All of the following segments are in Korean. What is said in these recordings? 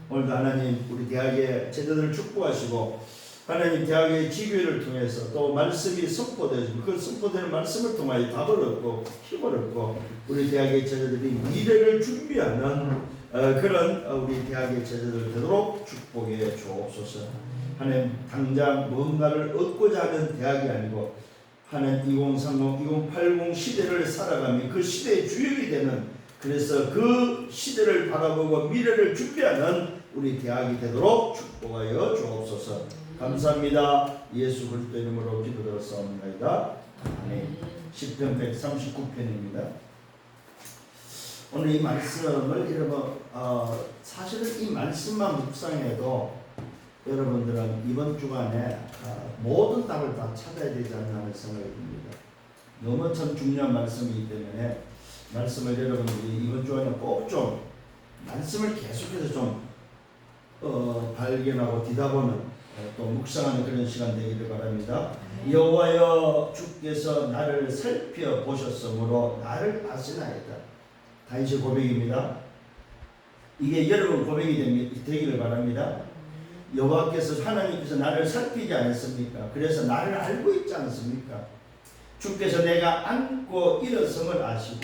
오늘도 하나님 우리 대학의 제자들을 축복하시고 하나님 대학의 지교회를 통해서 또 말씀이 선포되고 그 선포되는 말씀을 통하여 답을 얻고 힘을 얻고 우리 대학의 제자들이 미래를 준비하는 그런 우리 대학의 제자들 되도록 축복해 주옵소서. 하나님 당장 뭔가를 얻고자 하는 대학이 아니고 하나님 2030, 2080 시대를 살아가며 그 시대의 주역이 되는, 그래서 그 시대를 바라보고 미래를 준비하는 우리 대학이 되도록 축복하여 주옵소서. 감사합니다. 예수 그리스도 이름으로 기도드렸사옵나이다. 아멘. 10편 139편입니다. 오늘 이 말씀을 여러분 사실은 이 말씀만 묵상해도 여러분들은 이번 주간에 모든 답을 다 찾아야 되지 않나 하는 생각이 듭니다. 너무 참 중요한 말씀이기 때문에 말씀을 여러분들이 이번 주간에 꼭 좀 말씀을 계속해서 좀 발견하고 뒤다보는 또 묵상하는 그런 시간 되기를 바랍니다. 여호와여 주께서 나를 살펴보셨으므로 나를 아시나이다. 다윗의 고백입니다. 이게 여러분 고백이 되기를 바랍니다. 여호와께서 하나님께서 나를 살피지 않았습니까? 그래서 나를 알고 있지 않습니까? 주께서 내가 앉고 일어섬을 아시고,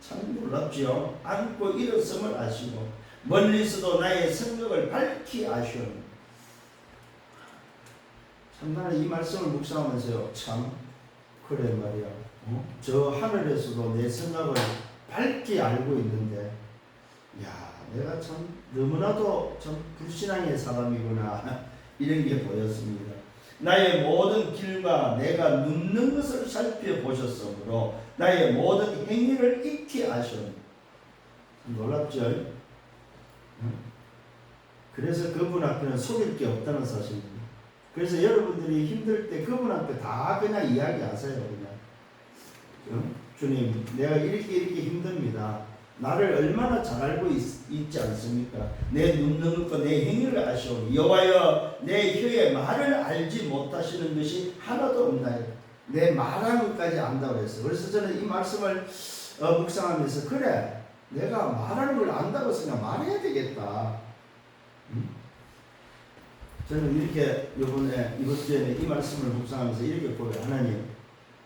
참 놀랍지요? 앉고 일어섬을 아시고 멀리서도 나의 생각을 밝히 아시오니. 참 나는 이 말씀을 묵상하면서요, 참 그래 말이야. 저 하늘에서도 내 생각을 밝히 알고 있는데, 야, 내가 참 너무나도 참 불신앙의 사람이구나 이런 게 보였습니다. 나의 모든 길과 내가 눕는 것을 살펴보셨으므로 나의 모든 행위를 익히 아시오니. 놀랍죠? 그래서 그분 앞에는 속일 게 없다는 사실입니다. 그래서 여러분들이 힘들 때 그분 앞에 다 그냥 이야기하세요. 그냥 주님, 내가 이렇게 힘듭니다. 나를 얼마나 잘 알고 있지 않습니까? 내 눕는 것과 내 행위를 아시오니. 여호와여 내 혀의 말을 알지 못하시는 것이 하나도 없나요? 내 말하는 것까지 안다고 했어요. 그래서 저는 이 말씀을 묵상하면서 그래, 내가 말하는 걸 안다고 생각 말해야 되겠다. 저는 이렇게 이번 주에 이 말씀을 묵상하면서 이렇게 보여요. 하나님,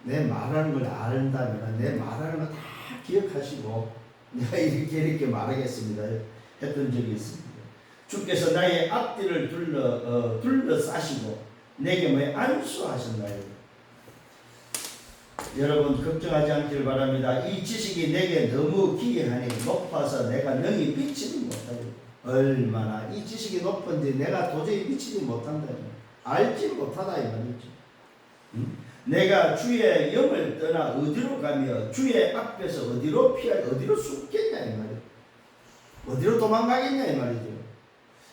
내 말하는 걸 안다면 내 말하는 거 다 기억하시고 내가 이렇게 말하겠습니다 했던 적이 있습니다. 주께서 나의 앞뒤를 둘러싸시고 내게 안수하셨나요? 여러분 걱정하지 않기를 바랍니다. 이 지식이 내게 너무 기이하니 높아서 내가 능히 미치지 못하요. 얼마나 이 지식이 높은지 내가 도저히 미치지 못한다, 알지 못하다 이 말이죠. 내가 주의 영을 떠나 어디로 가며 주의 앞에서 어디로 어디로 숨겠냐 이 말이에요. 어디로 도망가겠냐 이 말이죠.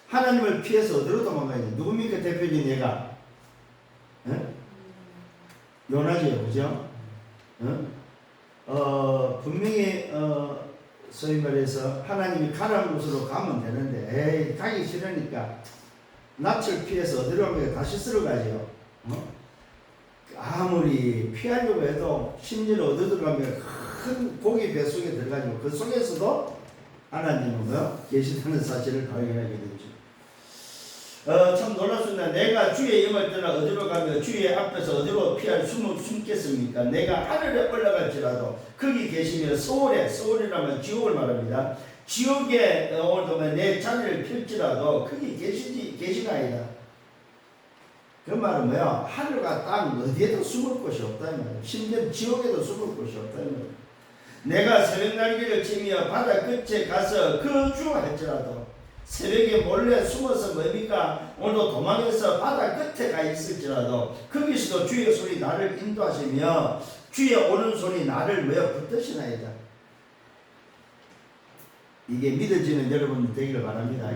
하나님을 피해서 어디로 도망가겠냐. 누굽니까 대표적인 얘가? 요나지요, 그죠? 분명히 소위 말해서 하나님이 가라는 곳으로 가면 되는데, 에이 가기 싫으니까 낯을 피해서 어디로 가면 다시스로 가죠. 아무리 피하려고 해도 심지어 어디 들어가면 큰 고기 배 속에 들어가지고 그 속에서도 하나님은 계시다는 사실을 발견하게 되죠. 참 놀랍습니다. 내가 주의 영을 떠나 어디로 가며 주의 앞에서 어디로 숨겠습니까? 내가 하늘에 올라갈지라도 거기 계시며 서울이라면 지옥을 말합니다. 지옥에 오늘도 내 자리를 펼지라도 거기 계시나이다. 그 말은 뭐야? 하늘과 땅 어디에도 숨을 곳이 없다 이 말이야. 심지어 지옥에도 숨을 곳이 없다 이 말이야. 내가 새벽 날개를 치며 바다 끝에 가서 거주할지라도, 새벽에 몰래 숨어서 뭡니까? 오늘도 도망해서 바다 끝에 가 있을지라도 거기서도 주의 손이 나를 인도하시며 주의 오른손이 나를 붙드시나이다. 이게 믿어지는 여러분 되기를 바랍니다.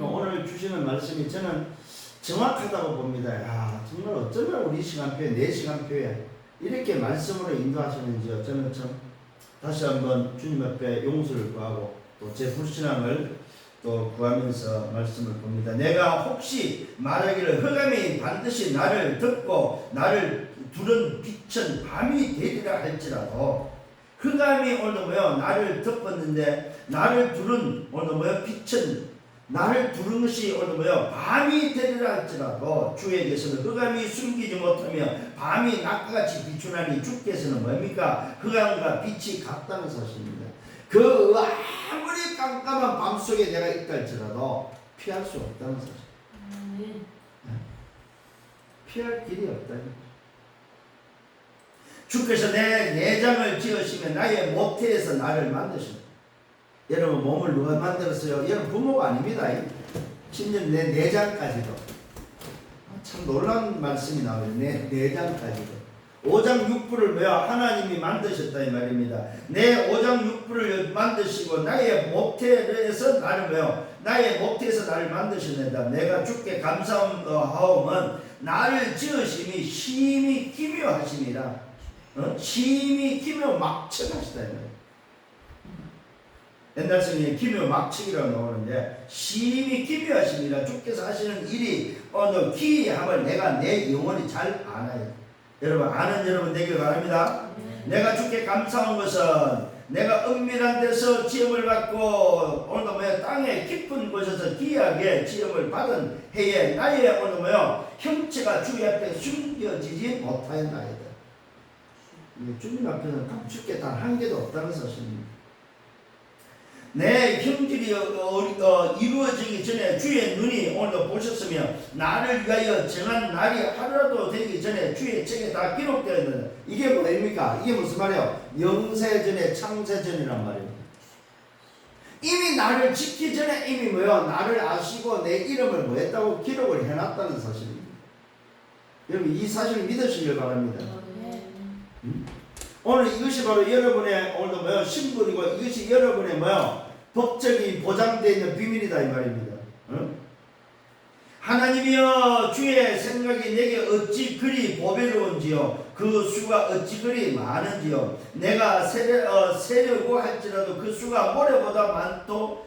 오늘 주시는 말씀이 저는 정확하다고 봅니다. 야, 정말 어쩌면 우리 시간표에, 내 시간표에 이렇게 말씀으로 인도하시는지요. 저는 참 다시 한번 주님 앞에 용서를 구하고 또 제 불신앙을 또 구하면서 말씀을 봅니다. 내가 혹시 말하기를 흑암이 반드시 나를 덮고 나를 두른 빛은 밤이 되리라 할지라도, 흑암이 오늘 나를 덮었는데 나를 두른 오늘 빛은 나를 부른 것이 오늘 뭐요? 밤이 되리라 할지라도 주에게서는 흑암이 숨기지 못하며 밤이 낮같이 비추나니 주께서는 뭡니까? 흑암과 빛이 같다는 사실입니다. 그 아무리 깜깜한 밤속에 내가 있다 할지라도 피할 수 없다는 사실. 피할 길이 없다니. 주께서 내 내장을 지으시며 나의 모태에서 나를 만드십니다. 여러분 몸을 누가 만들었어요? 여러분 부모가 아닙니다. 심지어 내 내장까지도. 참 놀라운 말씀이 나와요. 내 내장까지도. 오장육부를 뭐야? 하나님이 만드셨다 이 말입니다. 내 오장육부를 만드시고 나의 모태에서 나를 뭐요? 나의 모태에서 나를 만드셨다. 내가 주께 감사하오면 나를 지으심이 심히 기묘하심이라. 심히 기묘막측하시다. 옛날 성경에 기묘막측이라고 나오는데 심히 기묘하심이라. 주께서 하시는 일이 어느 기이함을 내가 내 영혼이 잘 아나요. 여러분 아는 여러분 되길 바랍니다. 내가 주께 감사한 것은 내가 은밀한 데서 지음을 받고 오늘도 뭐야 땅의 깊은 곳에서 귀하게 지음을 받은 해에 나의 오늘 뭐야 형체가 주의 앞에 숨겨지지 못하였나이다. 주님 앞에는 감출 단 한 개도 없다는 사실입니다. 내 형질이 이루어지기 전에 주의 눈이 오늘도 보셨으며 나를 위하여 정한 날이 하루라도 되기 전에 주의 책에 다 기록되어 있는 이게 뭐입니까? 이게 무슨 말이에요? 영세전에 창세전이란 말이에요. 이미 나를 짓기 전에 이미 뭐요? 나를 아시고 내 이름을 뭐 했다고 기록을 해놨다는 사실입니다. 여러분 이 사실을 믿으시길 바랍니다. 오늘 이것이 바로 여러분의 오늘도 뭐요? 신분이고 이것이 여러분의 뭐요? 법적인 보장되어 있는 비밀이다 이 말입니다. 하나님이여 주의 생각이 내게 어찌 그리 보배로운지요 그 수가 어찌 그리 많은지요 내가 세려고 할지라도 그 수가 모래보다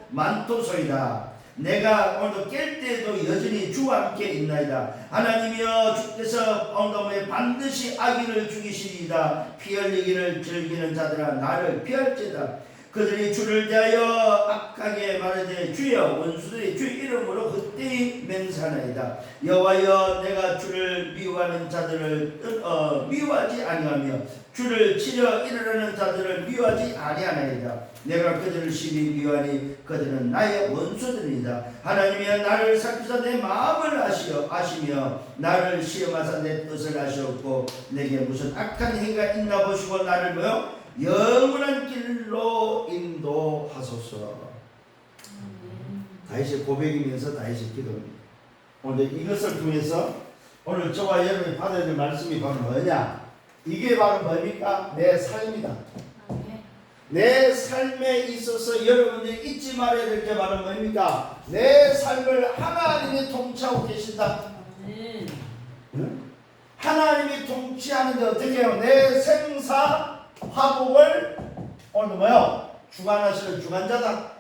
많도소이다. 내가 오늘도 깰 때에도 여전히 주와 함께 있나이다. 하나님이여 주께서 오늘도 반드시 악인을 죽이시리이다. 피 흘리기를 즐기는 자들아 나를 피할지다. 그들이 주를 대하여 악하게 말하되 주의 원수들이 주 이름으로 헛되이 맹세하나이다. 여호와여 내가 주를 미워하는 자들을 미워하지 아니하며 주를 치려 이르려는 자들을 미워하지 아니하나이다. 내가 그들을 심히 미워하니 그들은 나의 원수들이다. 하나님이여 나를 살피사 내 마음을 아시며 나를 시험하사 내 뜻을 아시옵고 내게 무슨 악한 행위가 있나 보시고 나를 뭐요? 영원한 길로 인도하소서. 다윗의 고백이면서 다윗의 기도입니다. 오늘 이것을 통해서 오늘 저와 여러분이 받아야 될 말씀이 바로 뭐냐? 이게 바로 뭡니까? 내 삶이다. 내 삶에 있어서 여러분들이 잊지 말아야 될 게 바로 뭡니까? 내 삶을 하나님이 통치하고 계신다. 하나님이 통치하는데 어떻게 해요? 내 생사 화복을 오늘 뭐요? 주관하시는 주관자다.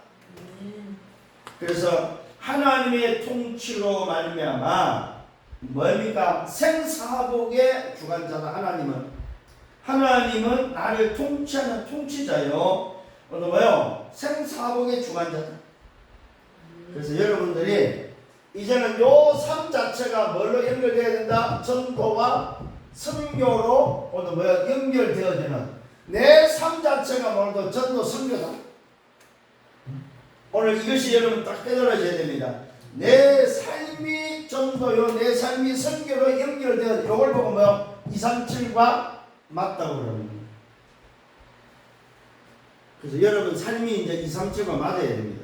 그래서 하나님의 통치로 말미암아 뭡니까? 생사화복의 주관자다. 하나님은 나를 통치하는 통치자요. 오늘 뭐요? 생사화복의 주관자다. 그래서 여러분들이 이제는 요 삶 자체가 뭘로 연결되어야 된다? 전도와 선교로 오늘 뭐야? 연결되어지는 내 삶 자체가 오늘도 전도 선교다. 오늘 이것이 여러분 딱 깨달아져야 됩니다. 내 삶이 전도요, 내 삶이 선교로 연결되어 이걸 보고 뭐요? 237과 맞다고 그럽니다. 그래서 여러분 삶이 이제 237과 맞아야 됩니다.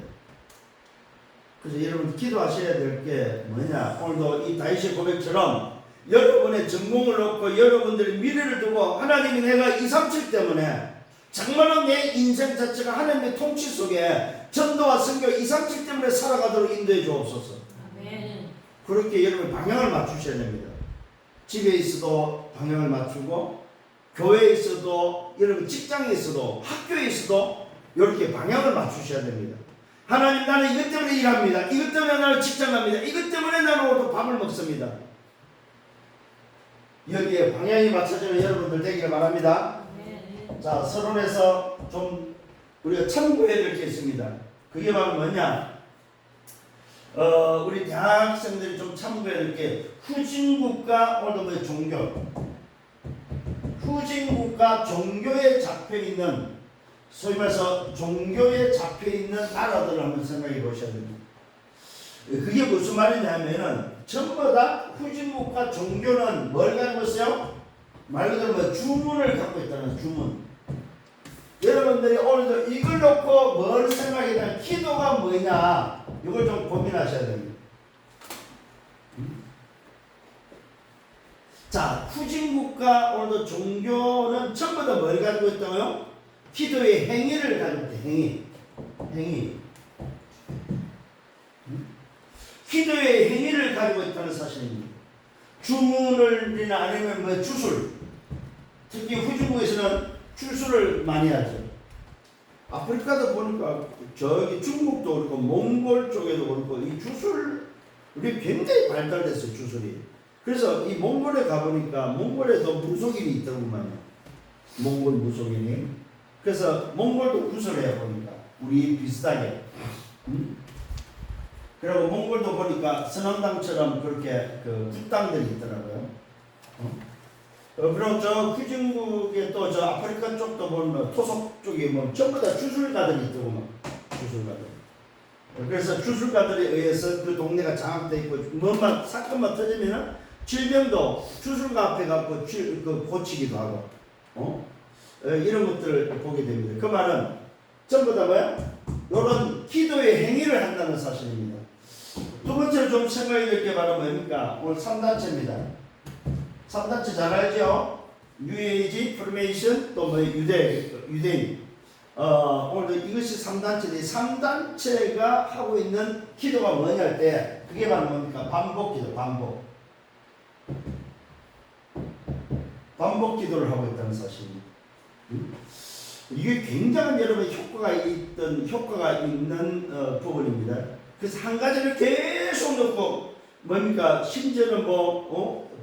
그래서 여러분 기도하셔야 될 게 뭐냐? 오늘도 이 다윗의 고백처럼 여러분의 전공을 놓고 여러분들의 미래를 두고 하나님이 내가 237 때문에 정말로 내 인생 자체가 하나님의 통치 속에 전도와 선교 237 때문에 살아가도록 인도해 주옵소서. 아멘. 그렇게 여러분 방향을 맞추셔야 됩니다. 집에 있어도 방향을 맞추고 교회에 있어도 여러분 직장에 있어도 학교에 있어도 이렇게 방향을 맞추셔야 됩니다. 하나님 나는 이것 때문에 일합니다. 이것 때문에 나는 직장 갑니다. 이것 때문에 나는 오늘 밥을 먹습니다. 여기에 방향이 맞춰지는 여러분들 되기를 바랍니다. 자, 서론에서 좀 우리가 참고해야 될 게 있습니다. 그게 바로 뭐냐? 우리 대학생들이 좀 참고해야 될 게 후진국가 오늘 뭐 종교 후진국가 종교에 잡혀있는 소위 말해서 종교에 잡혀있는 나라들을 한번 생각해 보셔야 됩니다. 그게 무슨 말이냐면은 전부 다 후진국가 종교는 뭘 가지고 있어요? 말 그대로 뭐 주문을 갖고 있다는 주문. 여러분들이 오늘도 이걸 놓고 뭘 생각해야 기도가 뭐냐 이걸 좀 고민하셔야 됩니다. 자, 후진국가 오늘도 종교는 전부 다 뭘 가지고 있다고요? 기도의 행위를 가지고 있다. 행위. 기도의 행위를 가지고 있다는 사실입니다. 주문을이나 아니면 뭐 주술. 특히 후진국에서는 주술을 많이 하죠. 아프리카도 보니까 저기 중국도 그렇고 몽골 쪽에도 그렇고 이 주술이 굉장히 발달됐어요. 주술이. 그래서 이 몽골에 가보니까 몽골에도 무속인이 있더구만요. 몽골 무속인이. 그래서 몽골도 구슬해요 보니까 우리 비슷하게. 그리고 몽골도 보니까 선원당처럼 그렇게 그 국당들이 있더라고요. 그리고 저 후진국에 또 저 아프리카 쪽도 보면 토속 쪽에 뭐 전부 다 주술가들이 있더구만. 주술가들. 그래서 주술가들에 의해서 그 동네가 장악돼 있고 뭐만 사건만 터지면은 질병도 주술가 앞에 갖고 고치기도 하고. 이런 것들을 보게 됩니다. 그 말은 전부 다 뭐야? 이런 기도의 행위를 한다는 사실입니다. 두 번째로 좀 생각해야 될 게 바로 뭡니까? 오늘 3단체입니다. 3단체 잘 알죠? 뉴에이지, 프리메이션, 또 뭐 유대인. 오늘도 이것이 3단체인데 3단체가 하고 있는 기도가 뭐냐 할 때 그게 바로 뭡니까? 반복 기도, 반복 기도를 하고 있다는 사실입니다. 이게 굉장한 여러분 효과가 있는 부분입니다. 그래서 한 가지를 계속 넣고 뭡니까? 심지어는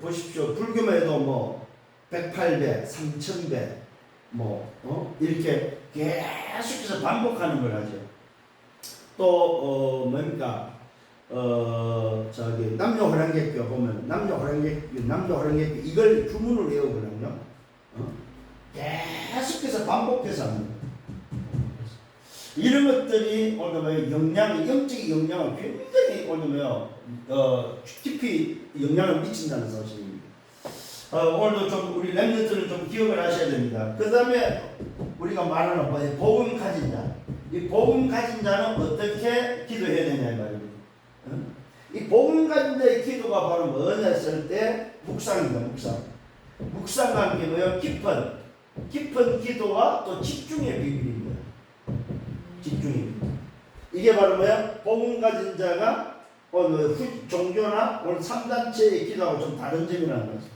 보십시오. 불교만 해도 뭐 108배, 3000배 이렇게 계속해서 반복하는 걸 하죠. 또 뭡니까? 저기 남녀 호랑객교 보면 남녀 호랑객교 이걸 주문을 외우거든요. 계속해서 반복해서 합니다. 이런 것들이 오늘 영적인 영향을 굉장히 오늘 깊이 영향을 미친다는 사실입니다. 오늘도 좀 우리 렘넌트를 좀 기억을 하셔야 됩니다. 그 다음에 우리가 말하는 뭐예요? 복음 가진 자. 이 복음 가진 자는 어떻게 기도해야 되냐 이 말입니다. 이 복음 가진 자의 기도가 바로 뭐냐 했을 때 묵상입니다. 묵상과 함께 뭐예요? 깊은 기도와 또 집중의 비밀입니다. 집중입니다. 이게 바로 뭐야? 복음 가진 자가 오늘 종교나 오늘 3단체의 기도하고 좀 다른 점이라는 거죠.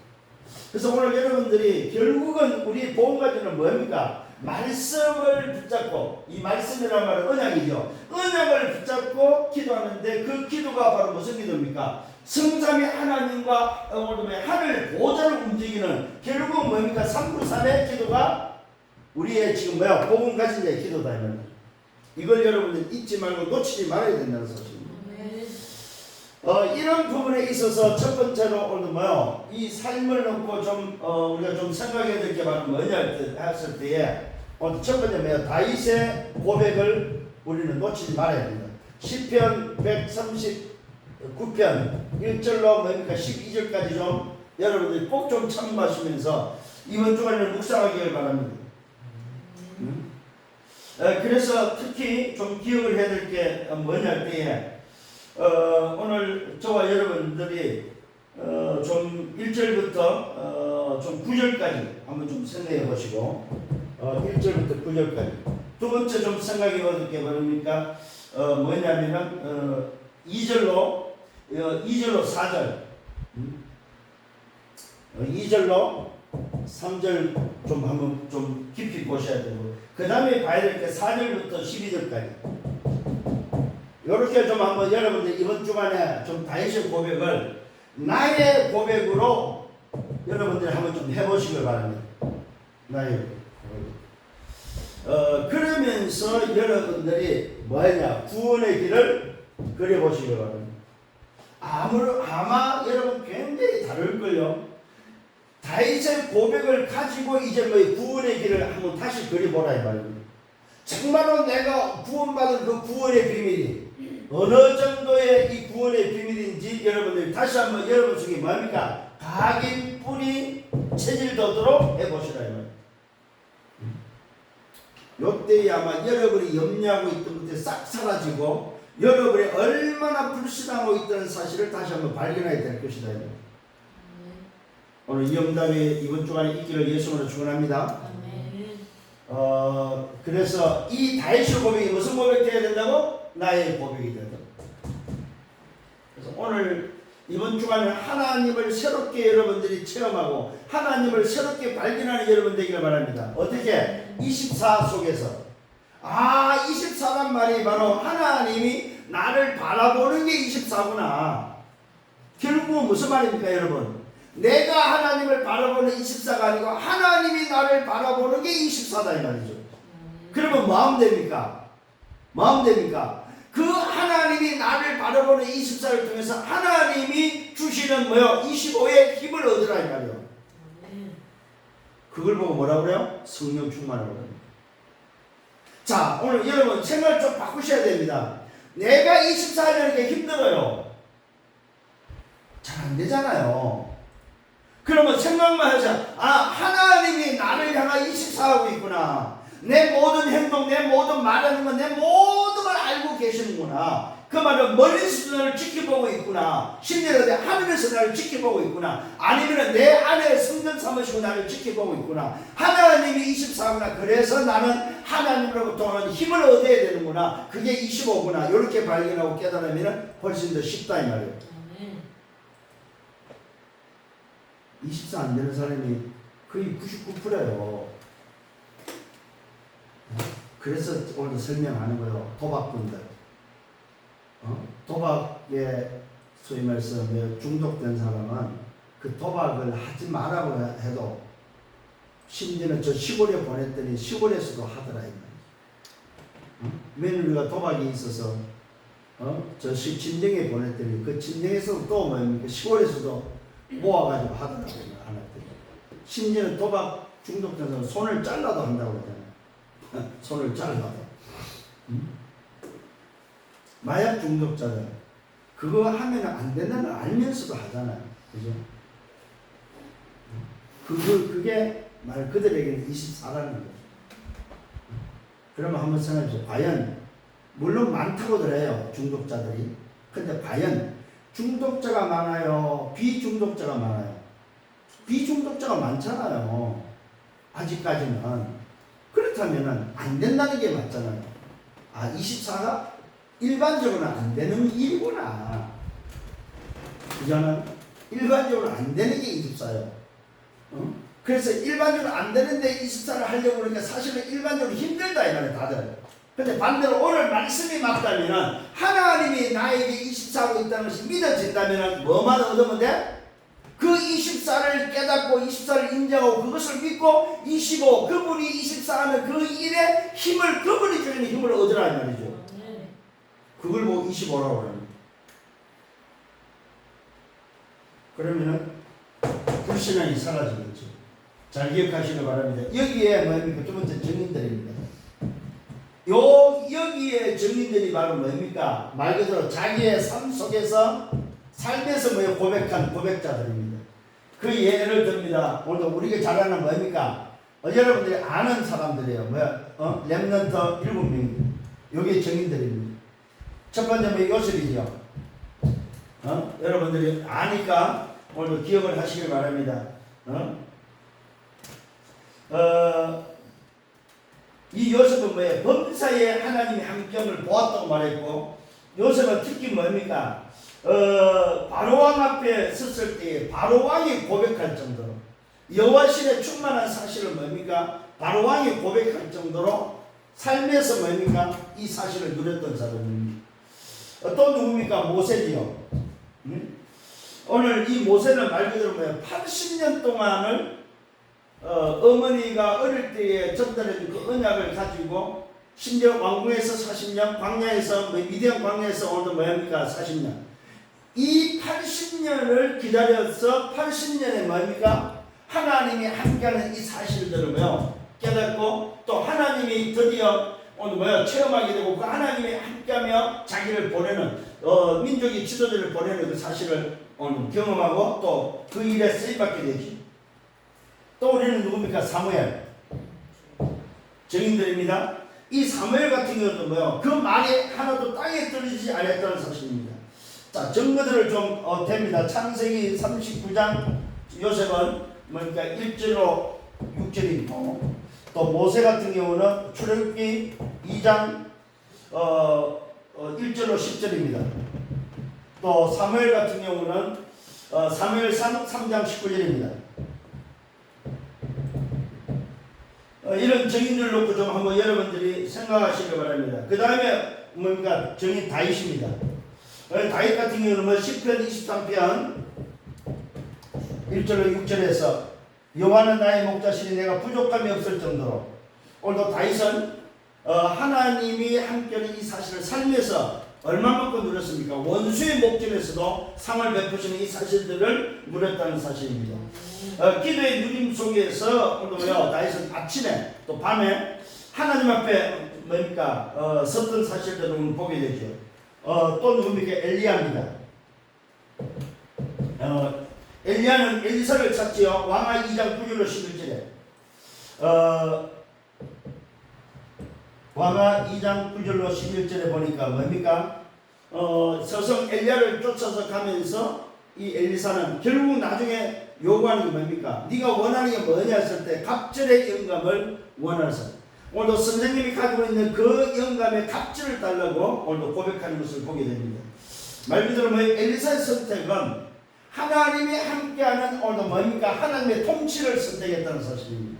그래서 오늘 여러분들이 결국은 우리 복음 가진 자는 뭡니까? 말씀을 붙잡고, 이 말씀이란 말은 언약이죠. 언약을 붙잡고 기도하는데 그 기도가 바로 무슨 기도입니까? 성삼위 하나님과 하늘 보좌를 움직이는 결국은 뭡니까? 3부3의 기도가 우리의 지금 복음 가진 자의 기도다. 이걸 여러분들 잊지 말고 놓치지 말아야 된다는 사실입니다. 이런 부분에 있어서 첫 번째로 오늘 이 삶을 놓고 좀 우리가 좀 생각해야 될 게 바로 뭐냐 했을 때에 오늘 첫 번째 다윗의 고백을 우리는 놓치지 말아야 됩니다. 시편 139편 1절로 12절까지 좀 여러분들이 꼭 좀 참고하시면서 이번 주간에 묵상하기를 바랍니다. 그래서 특히 좀 기억을 해야 될 게 뭐냐 할 때에 오늘 저와 여러분들이 좀 1절부터 좀 9절까지 한번 좀 생각해 보시고 1절부터 9절까지 두 번째 좀 생각해 볼 게 뭐입니까? 뭐냐면은 2절로 4절 2절로 3절 좀 한번 좀 깊이 보셔야 되고 그 다음에 봐야 될 게 4절부터 12절까지 이렇게 좀 한번 여러분들 이번 주간에 좀 다윗의 고백을 나의 고백으로 여러분들 한번 좀 해보시길 바랍니다. 나의 고백. 그러면서 여러분들이 구원의 길을 그려보시기 바랍니다. 아마 여러분 굉장히 다를걸요. 다윗의 고백을 가지고 이제 뭐 구원의 길을 한번 다시 그려보라 이 말입니다. 정말로 내가 구원받은 그 구원의 비밀이 어느 정도의 이 구원의 비밀인지 여러분들이 다시 한번 여러분 속에 뭡니까? 각인 뿌리 체질 돋도록 해보시라 이 말입니다. 요때에 아마 여러분이 염려하고 있던 것들이 싹 사라지고 여러분이 얼마나 불신하고 있다는 사실을 다시 한번 발견하게 될 것이다. 오늘 이 영담이 이번 주간에 있기를 예수님으로 축원합니다. 그래서 이 다윗의 고백이 무슨 고백되어야 된다고? 나의 고백이 된다. 그래서 오늘 이번 주간에 하나님을 새롭게 여러분들이 체험하고 하나님을 새롭게 발견하는 여러분 되기를 바랍니다. 어떻게? 24 속에서 24란 말이 바로 하나님이 나를 바라보는 게 24구나. 결국은 무슨 말입니까 여러분? 내가 하나님을 바라보는 24가 아니고 하나님이 나를 바라보는 게 24다 이 말이죠. 그러면 마음 됩니까? 마음 됩니까? 그 하나님이 나를 바라보는 24를 통해서 하나님이 주시는 뭐요? 25의 힘을 얻으라 이 말이요. 그걸 보고 뭐라고 그래요? 성령 충만하라고 합니다. 자, 오늘 여러분 생각을 좀 바꾸셔야 됩니다. 내가 24하려는 게 힘들어요. 잘 안 되잖아요. 그러면 생각만 하자. 하나님이 나를 향해 24하고 있구나. 내 모든 행동, 내 모든 말하는 것, 내 모든 걸 알고 계시는구나. 그 말은 멀리서 나를 지켜보고 있구나. 심지어 하늘에서 나를 지켜보고 있구나. 아니면 내 안에 성전 삼으시고 나를 지켜보고 있구나. 하나님이 24구나. 그래서 나는 하나님으로부터 오는 힘을 얻어야 되는구나. 그게 25구나. 이렇게 발견하고 깨달으면 훨씬 더 쉽다 이 말이에요. 24 안 되는 사람이 거의 99%예요. 그래서 오늘 설명하는 거예요. 도박꾼들. 도박에 소위 말해서 중독된 사람은 그 도박을 하지 말라고 해도 심지어는 저 시골에 보냈더니 시골에서도 하더라 이 말이죠. 며느리가 도박이 있어서 저 친정에 보냈더니 그 친정에서도 또 뭡니까 시골에서도 모아가지고 하더라고요. 하나들. 심지어는 도박 중독된 사람은 손을 잘라도 한다고 그러잖아요. 손을 잘라도. 마약 중독자들 그거 하면 안 된다는 걸 알면서도 하잖아요. 그죠? 그게 말 그들에게는 24라는 거죠. 그러면 한번 생각해보세요. 과연 물론 많다고들 해요. 중독자들이. 근데 과연 중독자가 많아요? 비중독자가 많아요? 비중독자가 많잖아요. 아직까지는. 그렇다면 안 된다는 게 맞잖아요. 24가 일반적으로는 안 되는 일이구나. 그저는 일반적으로 안 되는 게 24예요. 그래서 일반적으로 안 되는데 24를 하려고 그러니까 사실은 일반적으로 힘들다 이 말이에요 다들. 근데 반대로 오늘 말씀이 맞다면 하나님이 나에게 24하고 있다는 것이 믿어진다면 뭐만 얻으면 돼? 그 24를 깨닫고 24를 인정하고 그것을 믿고 25 그분이 24하면 그 일에 힘을 그분이 주시는 힘을 얻으라 이 말이죠. 그걸 보고 25라고 합니다. 그러면은 불신앙이 사라지겠죠. 잘 기억하시기 바랍니다. 여기에 뭡니까? 두 번째 증인들입니다. 여기에 증인들이 바로 뭡니까? 말 그대로 자기의 삶 속에서 삶에서 고백한 고백자들입니다. 그 예를 듭니다. 오늘도 우리가 잘 아는 뭡니까? 여러분들이 아는 사람들이에요. 렘넌트 7명입니다. 여기 증인들입니다. 첫 번째 요셉이죠. 여러분들이 아니까 오늘도 기억을 하시길 바랍니다. 이 요셉은 뭐예요? 범사에 하나님이 함께함을 보았다고 말했고, 요셉은 특히 뭡니까? 바로왕 앞에 섰을 때 바로왕이 고백할 정도로 여호와신의 충만한 사실을 뭡니까? 바로왕이 고백할 정도로 삶에서 뭡니까? 이 사실을 누렸던 사람입니다. 또 누굽니까? 모세지요. 오늘 이 모세는 말 그대로 뭐예요? 80년 동안을 어머니가 어릴 때에 전달해준 그 언약을 가지고 심지어 왕궁에서 40년, 광야에서 미디안 광야에서 오늘 뭐입니까? 40년. 이 80년을 기다려서 80년에 뭡니까? 하나님이 함께하는 이 사실들을 깨닫고 또 하나님이 드디어 오늘 체험하게 되고 그 하나님이 함께하며 자기를 보내는 민족의 지도자를 보내는 그 사실을 오늘 경험하고 또 그 일에 쓰임받게 되지. 또 우리는 누굽니까? 사무엘 증인들입니다. 이 사무엘 같은 경우는 그 말이 하나도 땅에 떨어지지 않았다는 사실입니다. 자, 증거들을 좀 됩니다. 창세기 39장 요셉은 1절로 6절이고 또 모세 같은 경우는 출애굽기 2장 1절로 10절입니다. 또 사무엘 같은 경우는 사무엘 3장 19절입니다. 이런 증인들을 놓고 좀 한번 여러분들이 생각하시기 바랍니다. 그 다음에 증인 다윗입니다. 다윗 같은 경우는 시편 23편 1절로 6절에서 여호와는 나의 목자시니 내가 부족함이 없을 정도로 오늘도 다윗은 하나님이 함께하는 이 사실을 삶에서 얼마만큼 누렸습니까? 원수의 목전에서도 상을 베푸시는 이 사실들을 누렸다는 사실입니다. 기도의 누림 속에서 오늘 다윗은 아침에 또 밤에 하나님 앞에 섰던 사실들을 보게 되죠. 또 누굽니까? 엘리야입니다. 엘리야는 엘리사를 찾지요. 왕하 2장 9절로 11절에 왕하 2장 9절로 11절에 보니까 서성 엘리야를 쫓아서 가면서 이 엘리사는 결국 나중에 요구하는 게 네가 원하는 게 뭐냐 했을 때 갑절의 영감을 원해서 오늘도 선생님이 가지고 있는 그 영감의 갑절을 달라고 오늘도 고백하는 것을 보게 됩니다. 말 그대로 엘리사의 선택은 하나님이 함께하는 오늘도 하나님의 통치를 선택했다는 사실입니다.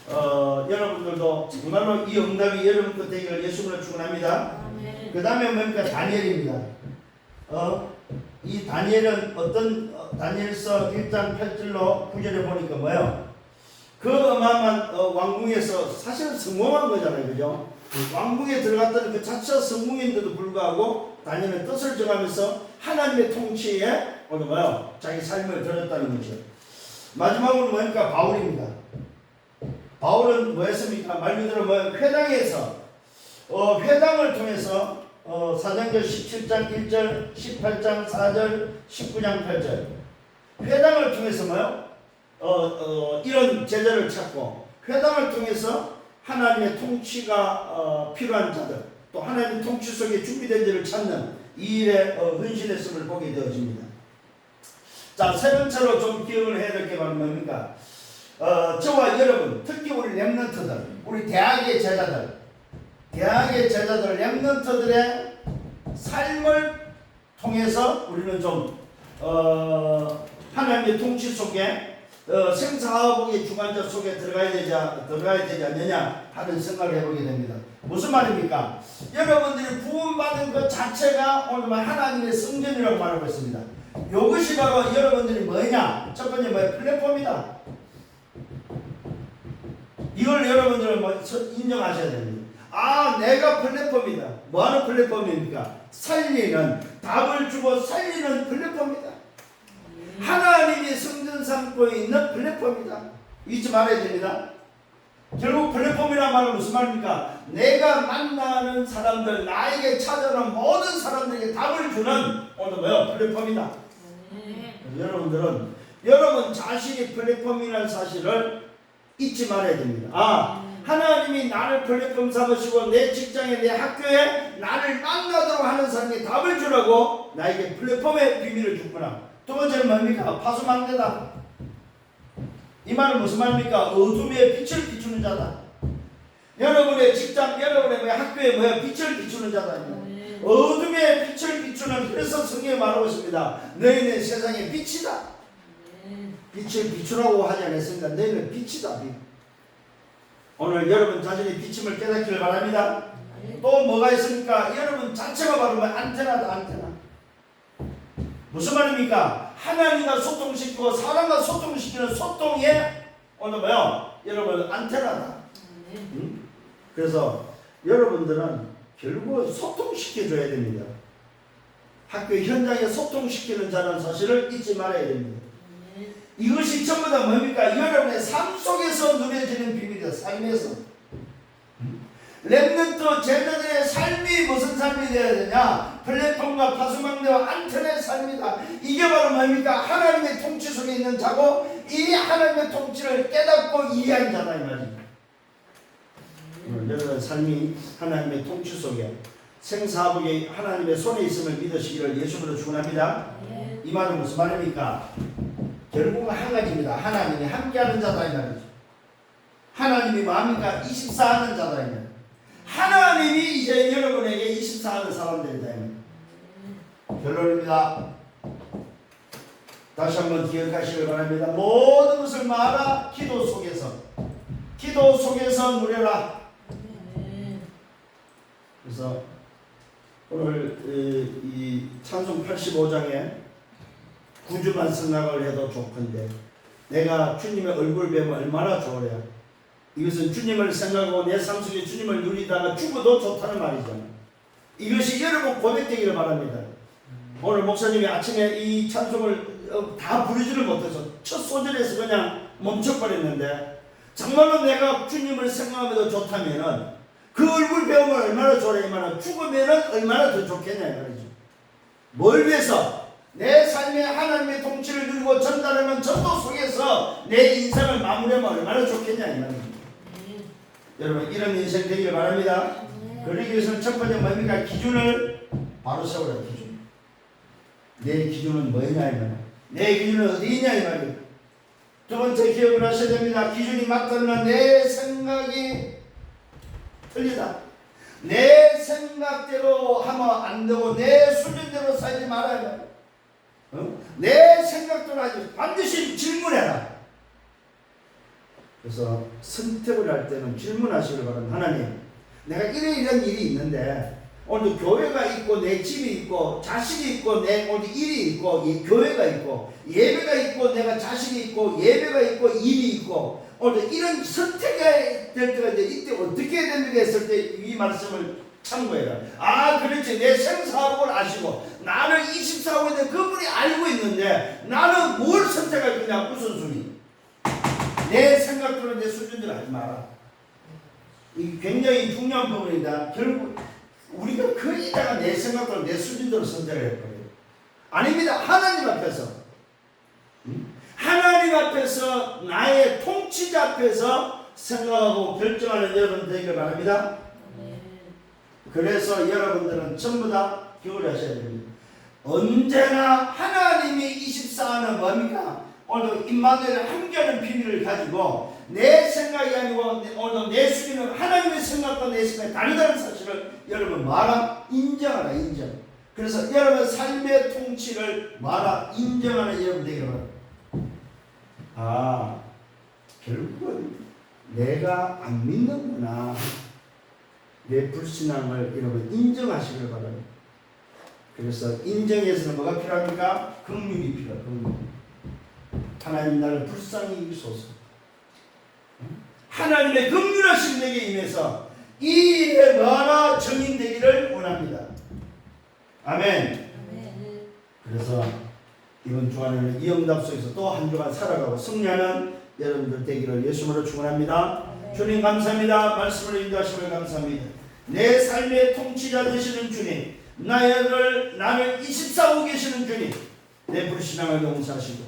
여러분들도 정말로 이 응답이 여러분 것 되기를 예수님으로 축원합니다. 그 다음에 다니엘입니다. 이 다니엘은 다니엘서 1장 8절로 9절에 보니까 그 어마어마한 왕궁에서 사실은 성공한 거잖아요. 그죠? 왕궁에 들어갔다는 그 자체가 성공인데도 불구하고 다니엘은 뜻을 정하면서 하나님의 통치에 오늘 자기 삶을 드렸다는 거죠. 마지막으로 바울입니다. 바울은 뭐였습니까? 말 그대로 회당에서 회당을 통해서 사도행전 17장 1절, 18장 4절, 19장 8절 회당을 통해서 이런 제자를 찾고 회당을 통해서 하나님의 통치가 필요한 자들 또 하나님의 통치 속에 준비된 자를 찾는 이 일에 헌신했음을 보게 되어집니다. 자, 세 번째로 좀 기억을 해야 될 게 바로 뭡니까? 저와 여러분, 특히 우리 렘넌트들, 우리 대학의 제자들, 렘넌트들의 삶을 통해서 우리는 좀 하나님의 통치 속에 생사화복의 주관자 속에 들어가야 되지 않느냐 하는 생각을 해보게 됩니다. 무슨 말입니까? 여러분들이 구원받은 것 자체가 오늘 하나님의 성전이라고 말하고 있습니다. 이것이 바로 여러분들이 뭐냐? 첫 번째 플랫폼이다. 이걸 여러분들은 인정하셔야 됩니다. 내가 플랫폼이다. 뭐하는 플랫폼입니까? 살리는, 답을 주고 살리는 플랫폼이다. 하나님이 성전 삼고 있는 플랫폼이다. 잊지 말아야 됩니다. 결국 플랫폼이란 말은 무슨 말입니까? 내가 만나는 사람들, 나에게 찾아오는 모든 사람들에게 답을 주는 오늘 플랫폼이다. 여러분들은 여러분 자신이 플랫폼이라는 사실을 잊지 말아야 됩니다. 하나님이 나를 플랫폼 삼으시고 내 직장에 내 학교에 나를 만나도록 하는 사람에게 답을 주라고 나에게 플랫폼의 비밀을 줬구나. 두 번째는 뭡니까? 파수망대다. 이 말은 무슨 말입니까? 어둠에 빛을 비추는 자다. 여러분의 직장, 여러분의 학교에 빛을 비추는 자다. 어둠에 빛을 비추는, 그래서 성경에 말하고 있습니다. 너희는 세상의 빛이다. 빛을 비추라고 하지 않았습니까? 너희는 빛이다. 오늘 여러분 자신의 비침을 깨닫기를 바랍니다. 또 뭐가 있습니까? 여러분 자체가 바로 안테나다. 안테나. 무슨 말입니까? 하나님과 소통시키고 사람과 소통시키는 소통에 오늘 여러분 안테나다. 그래서 여러분들은 결국은 소통시켜줘야 됩니다. 학교 현장에 소통시키는 자라는 사실을 잊지 말아야 됩니다. 이것이 전부 다 뭡니까? 여러분의 삶 속에서 누려지는 비밀이다. 삶에서. 렘넌트 제자들의 삶이 무슨 삶이 되어야 되냐? 플랫폼과 파수망대와 안테나의 삶이다. 이게 바로 뭡니까? 하나님의 통치 속에 있는 자고 이 하나님의 통치를 깨닫고 이해한 자다 이 말입니다. 여러분의 삶이 하나님의 통치 속에 생사하복이 하나님의 손에 있음을 믿으시기를 예수로 축원합니다. 이 말은 무슨 말입니까? 결국은 한 가지입니다. 하나님이 함께하는 자다 이 말이죠. 하나님이 뭐합니까? 24하는 자다 이 말이죠. 하나님이 이제 여러분에게 24하는 사람들이다 이 말이죠. 결론입니다. 다시 한번 기억하시길 바랍니다. 모든 것을 말하 기도 속에서 누려라. 그래서 오늘 이 찬송 85장에 9주만 생각을 해도 좋건데 내가 주님의 얼굴 뵈면 얼마나 좋으랴. 이것은 주님을 생각하고 내 삶 속에 주님을 누리다가 죽어도 좋다는 말이잖아요. 이것이 여러분 고백되기를 바랍니다. 오늘 목사님이 아침에 이 찬송을 다 부르지를 못해서 첫 소절에서 그냥 멈춰버렸는데 정말로 내가 주님을 생각하면 좋다면은 그 얼굴 배우면 얼마나 좋으랴 이 말은 죽으면은 얼마나 더 좋겠냐 이 말이죠. 뭘 위해서? 내 삶에 하나님의 통치를 누리고 전달하는 전도 속에서 내 인생을 마무리하면 얼마나 좋겠냐 이 말입니다. 여러분 이런 인생 되기를 바랍니다. 그러기 위해서는 첫 번째 뭡니까? 기준을 바로 세우라. 기준. 내 기준은 뭐냐 이 말이야. 내 기준은 어디 있냐 이 말이야. 두 번째 기억을 하셔야 됩니다. 기준이 맞다면 내 생각이 틀리다. 내 생각대로 하면 안 되고 내 수준대로 살지 말아야 돼. 내 생각대로 하지. 반드시 질문해라. 그래서 선택을 할 때는 질문하시길 바랍니다. 하나님, 내가 이런 일이 있는데 오늘 교회가 있고 내 집이 있고 자식이 있고 내 오늘 일이 있고 교회가 있고 예배가 있고 내가 자식이 있고 예배가 있고 일이 있고 오늘 이런 선택이 될 때가 이제 이때 어떻게 해야 됩니까 했을 때 이 말씀을 참고해라. 아 그렇지. 내 생사하복을 아시고 나를 24호에 그분이 알고 있는데 나는 뭘 선택할 거냐. 우선순위. 내 생각대로 내 수준대로 하지 마라. 이 굉장히 중요한 부분이다. 결국 우리가 거의 다가 내 생각대로 내 수준대로 선택을 해버려요. 아닙니다. 하나님 앞에서 하나님 앞에서 나의 통치자 앞에서 생각하고 결정하는 여러분 되기를 바랍니다. 그래서 여러분들은 전부 다 기울여셔야 됩니다. 언제나 하나님이 24하는 뭡니까? 오늘 임마누엘을 함께하는 비밀을 가지고 내 생각이 아니고 오늘 내 수준은 하나님의 생각과 내 생각이 다르다는 사실을 여러분 말아 인정하라. 인정. 그래서 여러분 삶의 통치를 말아 인정하는 여러분 되기를 바랍니다. 아 결국은 내가 안 믿는구나. 내 불신앙을 여러분 인정하시길 바랍니다. 그래서 인정에서는 뭐가 필요합니까? 긍휼이 필요해요. 긍휼. 하나님 나를 불쌍히 여기소서. 하나님의 긍휼하신 내게 임해서 이 일에 너나 증인되기를 원합니다. 아멘. 그래서 이번 주간에는 이 응답 속에서 또 한 주간 살아가고 승리하는 여러분들 되기를 예수님으로 축원합니다. 주님 감사합니다. 말씀을 인도하심을 감사합니다. 내 삶의 통치자 되시는 주님, 나를 24호 계시는 주님, 내 불신앙을 용서하시고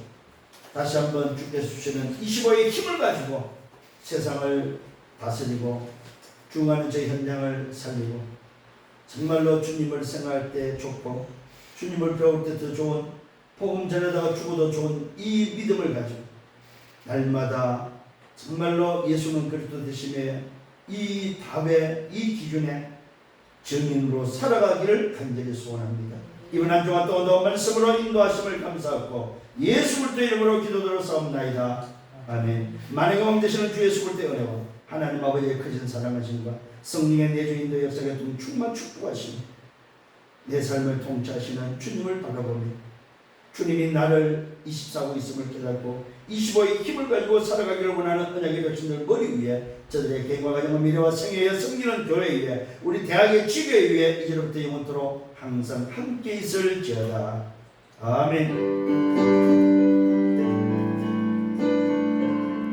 다시 한번 주께서 주시는 25의 힘을 가지고 세상을 다스리고 중하는 저 현장을 살리고 정말로 주님을 생각할 때 좋고 주님을 배울 때 더 좋은 복음 전에다가 죽어도 좋은 이 믿음을 가지고 날마다 정말로 예수는 그리스도 되심에 이 답에 이 기준에 증인으로 살아가기를 간절히 소원합니다. 이번 한 주간 또 말씀으로 인도하심을 감사하고 예수 그리스도의 이름으로 기도드렸사옵나이다. 아멘. 만행의 왕 되시는 주 예수 그리스도의 은혜와 하나님 아버지의 크신 사랑하심과 성령의 내주인도 역사에 충만 축복하시니 내 삶을 통치하시는 주님을 바라보며 주님이 나를 24고 있음을 깨닫고 25의 힘을 가지고 살아가기를 원하는 언약의 백성들 머리 위에 저들의 개인과 가정과 미래와 생애에 섬기는 교회 위에 우리 대학의 지교회 위에 이제로부터 영원토록 항상 함께 있을지어다. 아멘.